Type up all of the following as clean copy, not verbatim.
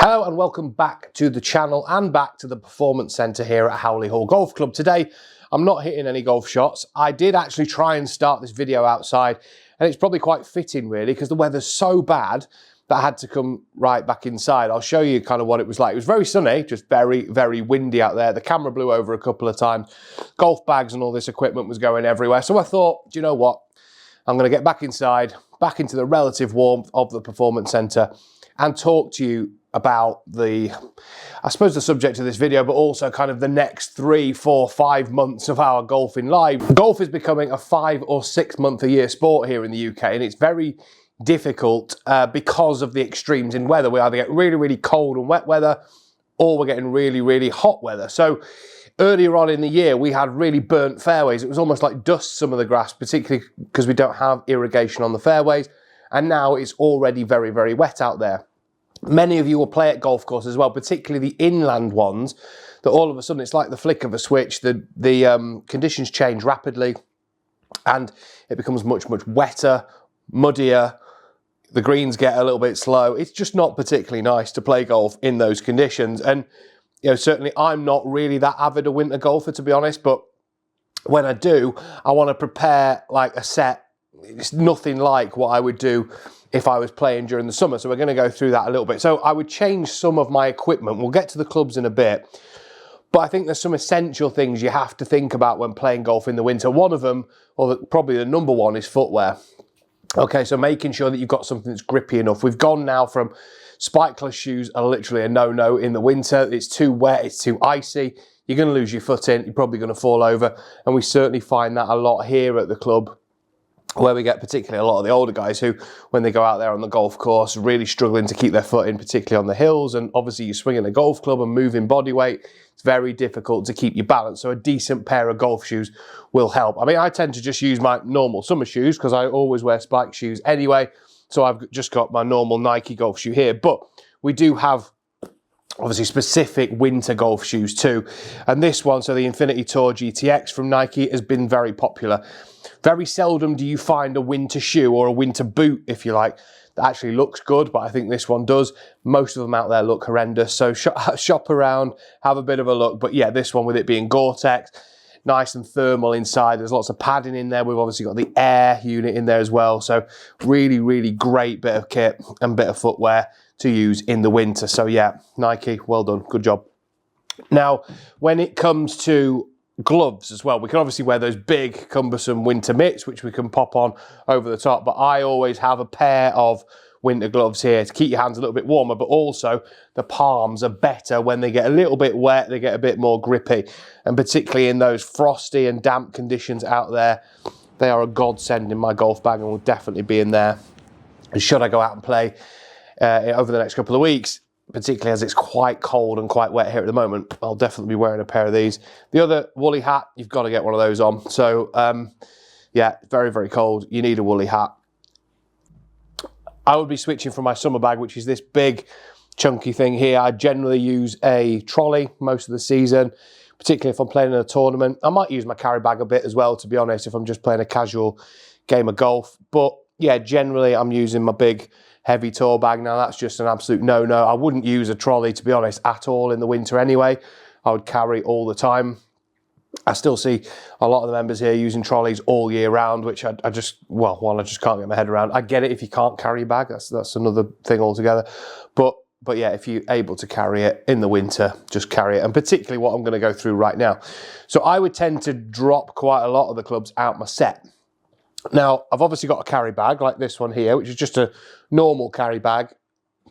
Hello and welcome back to the channel and back to the Performance Centre here at Howley Hall Golf Club. Today, I'm not hitting any golf shots. I did actually try and start this video outside, and it's probably quite fitting really because the weather's so bad that I had to come right back inside. I'll show you kind of what it was like. It was very sunny, just very, very windy out there. The camera blew over a couple of times. Golf bags and all this equipment was going everywhere. So I thought, do you know what? I'm going to get back inside, back into the relative warmth of the Performance Centre and talk to you about I suppose the subject of this video, but also kind of the next 3, 4, 5 months of our golfing life. Golf is becoming a 5 or 6 month a year sport here in the UK, and it's very difficult because of the extremes in weather. We either get really, really cold and wet weather, or we're getting really, really hot weather. So earlier on in the year, we had really burnt fairways. It was almost like dust, some of the grass, particularly because we don't have irrigation on the fairways. And now it's already very, very wet out there. Many of you will play at golf courses as well, particularly the inland ones, that all of a sudden it's like the flick of a switch. The conditions change rapidly and it becomes much, much wetter, muddier. The greens get a little bit slow. It's just not particularly nice to play golf in those conditions. And you know, certainly I'm not really that avid a winter golfer, to be honest, but when I do, I want to prepare like a set. It's nothing like what I would do if I was playing during the summer. So we're going to go through that a little bit. So I would change some of my equipment. We'll get to the clubs in a bit. But I think there's some essential things you have to think about when playing golf in the winter. One of them, or probably the number one, is footwear. Okay, so making sure that you've got something that's grippy enough. We've gone now from spikeless shoes are literally a no-no in the winter. It's too wet, it's too icy. You're going to lose your footing. You're probably going to fall over. And we certainly find that a lot here at the club, where we get particularly a lot of the older guys who, when they go out there on the golf course, really struggling to keep their footing, particularly on the hills. And obviously you're swinging a golf club and moving body weight. It's very difficult to keep your balance. So a decent pair of golf shoes will help. I mean, I tend to just use my normal summer shoes because I always wear spike shoes anyway. So I've just got my normal Nike golf shoe here. But we do have obviously specific winter golf shoes too. And this one, so the Infinity Tour GTX from Nike, has been very popular. Very seldom do you find a winter shoe or a winter boot, if you like, that actually looks good, but I think this one does. Most of them out there look horrendous. So shop around, have a bit of a look. But yeah, this one with it being Gore-Tex, nice and thermal inside. There's lots of padding in there. We've obviously got the air unit in there as well. So really, really great bit of kit and bit of footwear to use in the winter. So yeah, Nike, well done, good job. Now, when it comes to gloves as well, we can obviously wear those big cumbersome winter mitts, which we can pop on over the top, but I always have a pair of winter gloves here to keep your hands a little bit warmer, but also the palms are better when they get a little bit wet, they get a bit more grippy, and particularly in those frosty and damp conditions out there, they are a godsend in my golf bag and will definitely be in there. And should I go out and play over the next couple of weeks, particularly as it's quite cold and quite wet here at the moment, I'll definitely be wearing a pair of these. The other woolly hat, you've got to get one of those on. So yeah, very, very cold. You need a woolly hat. I would be switching from my summer bag, which is this big chunky thing here. I generally use a trolley most of the season, particularly if I'm playing in a tournament. I might use my carry bag a bit as well, to be honest, if I'm just playing a casual game of golf. But yeah, generally I'm using my big heavy tour bag. Now that's just an absolute no-no. I wouldn't use a trolley, to be honest, at all in the winter anyway. I would carry all the time. I still see a lot of the members here using trolleys all year round, which I just can't get my head around. I get it if you can't carry your bag, that's another thing altogether. But yeah, if you're able to carry it in the winter, just carry it. And particularly what I'm going to go through right now. So I would tend to drop quite a lot of the clubs out my set. Now, I've obviously got a carry bag like this one here, which is just a normal carry bag.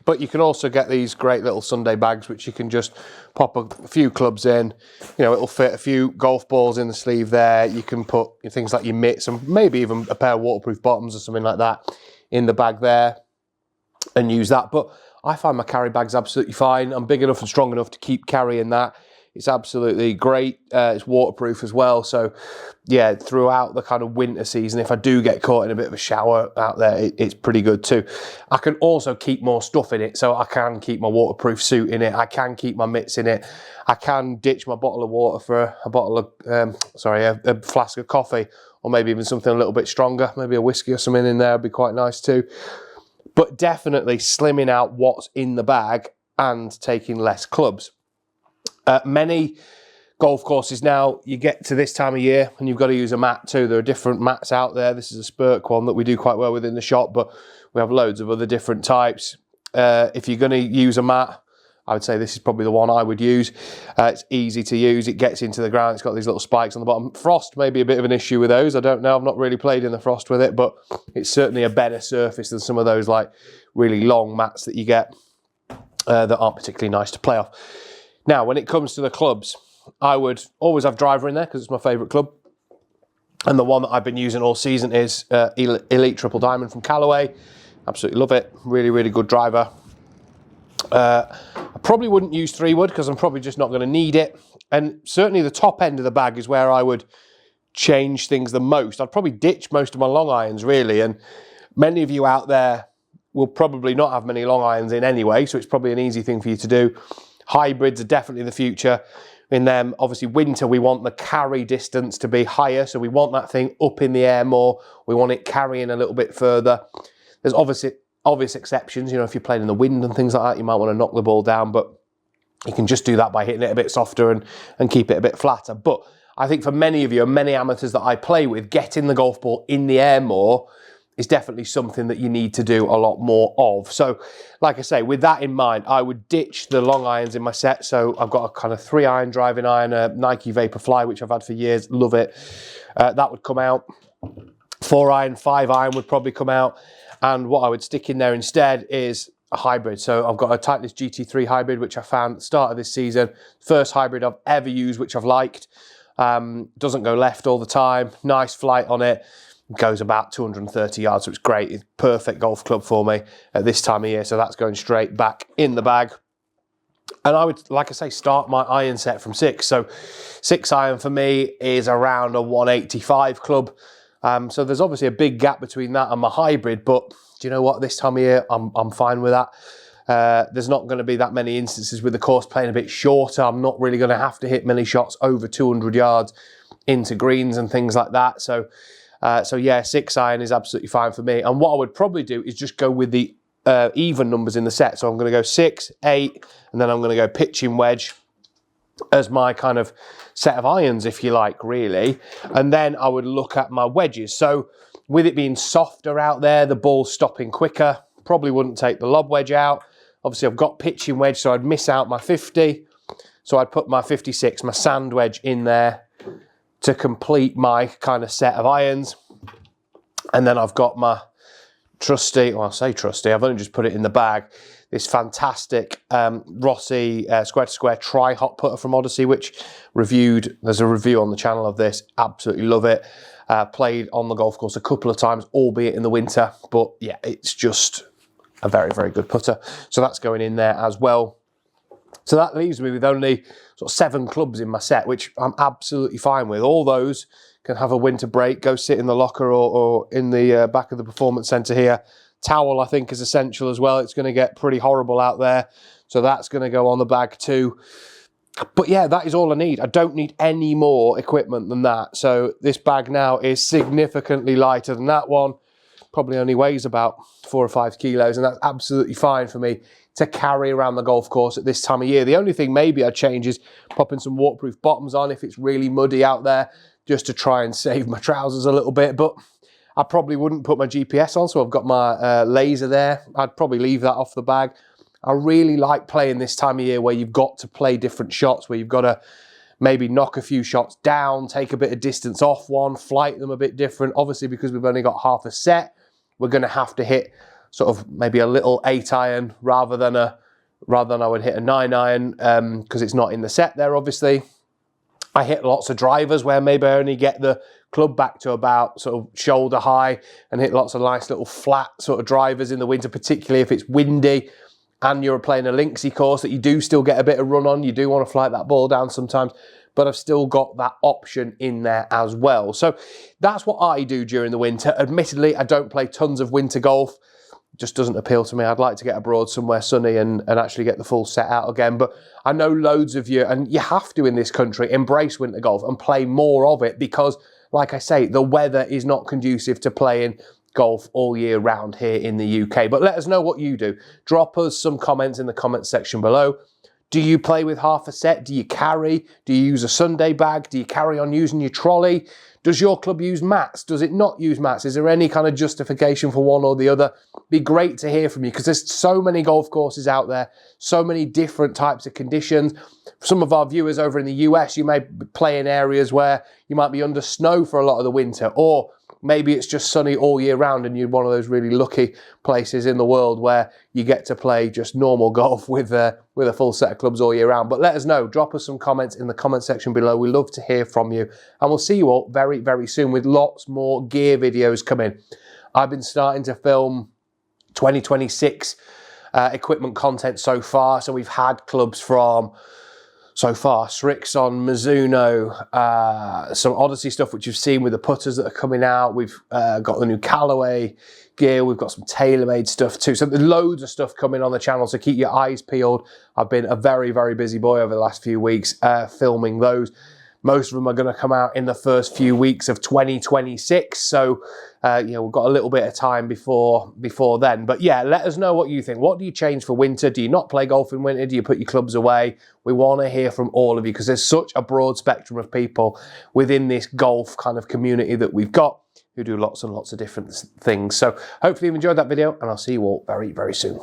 But you can also get these great little Sunday bags, which you can just pop a few clubs in. You know, it'll fit a few golf balls in the sleeve there. You can put things like your mitts and maybe even a pair of waterproof bottoms or something like that in the bag there and use that. But I find my carry bag's absolutely fine. I'm big enough and strong enough to keep carrying that. It's absolutely great. It's waterproof as well. So yeah, throughout the kind of winter season, if I do get caught in a bit of a shower out there, it's pretty good too. I can also keep more stuff in it. So I can keep my waterproof suit in it. I can keep my mitts in it. I can ditch my bottle of water for a bottle of, a flask of coffee, or maybe even something a little bit stronger. Maybe a whiskey or something in there would be quite nice too. But definitely slimming out what's in the bag and taking less clubs. Many golf courses now, you get to this time of year and you've got to use a mat too. There are different mats out there. This is a Spurk one that we do quite well with in the shop, but we have loads of other different types. If you're going to use a mat, I would say this is probably the one I would use. It's easy to use. It gets into the ground. It's got these little spikes on the bottom. Frost may be a bit of an issue with those. I don't know. I've not really played in the frost with it, but it's certainly a better surface than some of those like really long mats that you get that aren't particularly nice to play off. Now, when it comes to the clubs, I would always have driver in there because it's my favourite club. And the one that I've been using all season is Elite Triple Diamond from Callaway. Absolutely love it. Really, really good driver. I probably wouldn't use 3-wood because I'm probably just not going to need it. And certainly the top end of the bag is where I would change things the most. I'd probably ditch most of my long irons, really. And many of you out there will probably not have many long irons in anyway, so it's probably an easy thing for you to do. Hybrids are definitely the future. In them, obviously winter, we want the carry distance to be higher, so we want that thing up in the air more. We want it carrying a little bit further. There's obvious exceptions, you know, if you're playing in the wind and things like that, you might want to knock the ball down, but you can just do that by hitting it a bit softer and keep it a bit flatter. But I think for many of you and many amateurs that I play with, getting the golf ball in the air more is definitely something that you need to do a lot more of. So, like I say, with that in mind, I would ditch the long irons in my set. So I've got a kind of 3-iron driving iron, a Nike Vaporfly, which I've had for years, love it. That would come out. 4-iron, 5-iron would probably come out. And what I would stick in there instead is a hybrid. So I've got a Titleist GT3 hybrid, which I found at the start of this season. First hybrid I've ever used, which I've liked. Doesn't go left all the time. Nice flight on it. Goes about 230 yards, so it's great. It's perfect golf club for me at this time of year. So that's going straight back in the bag. And I would, like I say, start my iron set from 6. So 6-iron for me is around a 185 club. So there's obviously a big gap between that and my hybrid, but do you know what? This time of year, I'm fine with that. There's not going to be that many instances with the course playing a bit shorter. I'm not really going to have to hit many shots over 200 yards into greens and things like that. So yeah, 6-iron is absolutely fine for me. And what I would probably do is just go with the even numbers in the set. So I'm going to go 6, 8, and then I'm going to go pitching wedge as my kind of set of irons, if you like, really. And then I would look at my wedges. So with it being softer out there, the ball's stopping quicker, probably wouldn't take the lob wedge out. Obviously, I've got pitching wedge, so I'd miss out my 50. So I'd put my 56, my sand wedge in there to complete my kind of set of irons. And then I've got my trusty, well, I say trusty, I've only just put it in the bag, this fantastic Rossi square-to-square tri-hot putter from Odyssey, which there's a review on the channel of this, absolutely love it. Played on the golf course a couple of times, albeit in the winter, but yeah, it's just a very, very good putter. So that's going in there as well. So that leaves me with only sort of 7 clubs in my set, which I'm absolutely fine with. All those can have a winter break, go sit in the locker or in the back of the performance centre here. Towel, I think, is essential as well. It's going to get pretty horrible out there, so that's going to go on the bag too. But yeah, that is all I need. I don't need any more equipment than that. So this bag now is significantly lighter than that one. Probably only weighs about 4 or 5 kilos, and that's absolutely fine for me to carry around the golf course at this time of year. The only thing maybe I'd change is popping some waterproof bottoms on if it's really muddy out there, just to try and save my trousers a little bit. But I probably wouldn't put my GPS on, so I've got my laser there. I'd probably leave that off the bag. I really like playing this time of year where you've got to play different shots, where you've got to maybe knock a few shots down, take a bit of distance off one, flight them a bit different. Obviously, because we've only got half a set, we're going to have to hit sort of maybe a little 8-iron rather than I would hit a 9-iron because it's not in the set there, obviously. I hit lots of drivers where maybe I only get the club back to about sort of shoulder high and hit lots of nice little flat sort of drivers in the winter, particularly if it's windy and you're playing a linksy course that you do still get a bit of run on. You do want to flight that ball down sometimes, but I've still got that option in there as well. So that's what I do during the winter. Admittedly, I don't play tons of winter golf. It just doesn't appeal to me. I'd like to get abroad somewhere sunny and actually get the full set out again. But I know loads of you, and you have to in this country, embrace winter golf and play more of it because, like I say, the weather is not conducive to playing golf all year round here in the UK. But let us know what you do. Drop us some comments in the comments section below. Do you play with half a set? Do you carry? Do you use a Sunday bag? Do you carry on using your trolley? Does your club use mats? Does it not use mats? Is there any kind of justification for one or the other? Be great to hear from you, because there's so many golf courses out there, so many different types of conditions. Some of our viewers over in the US, you may play in areas where you might be under snow for a lot of the winter, or maybe it's just sunny all year round and you're one of those really lucky places in the world where you get to play just normal golf with a full set of clubs all year round. But let us know. Drop us some comments in the comment section below. We love to hear from you. And we'll see you all very, very soon with lots more gear videos coming. I've been starting to film 2026 equipment content so far. So we've had clubs from... so far, Srixon, Mizuno, some Odyssey stuff which you've seen with the putters that are coming out. We've got the new Callaway gear. We've got some TaylorMade stuff too. So there's loads of stuff coming on the channel, so keep your eyes peeled. I've been a very, very busy boy over the last few weeks filming those. Most of them are going to come out in the first few weeks of 2026. So, you know, we've got a little bit of time before then. But yeah, let us know what you think. What do you change for winter? Do you not play golf in winter? Do you put your clubs away? We want to hear from all of you, because there's such a broad spectrum of people within this golf kind of community that we've got who do lots and lots of different things. So hopefully you've enjoyed that video, and I'll see you all very, very soon.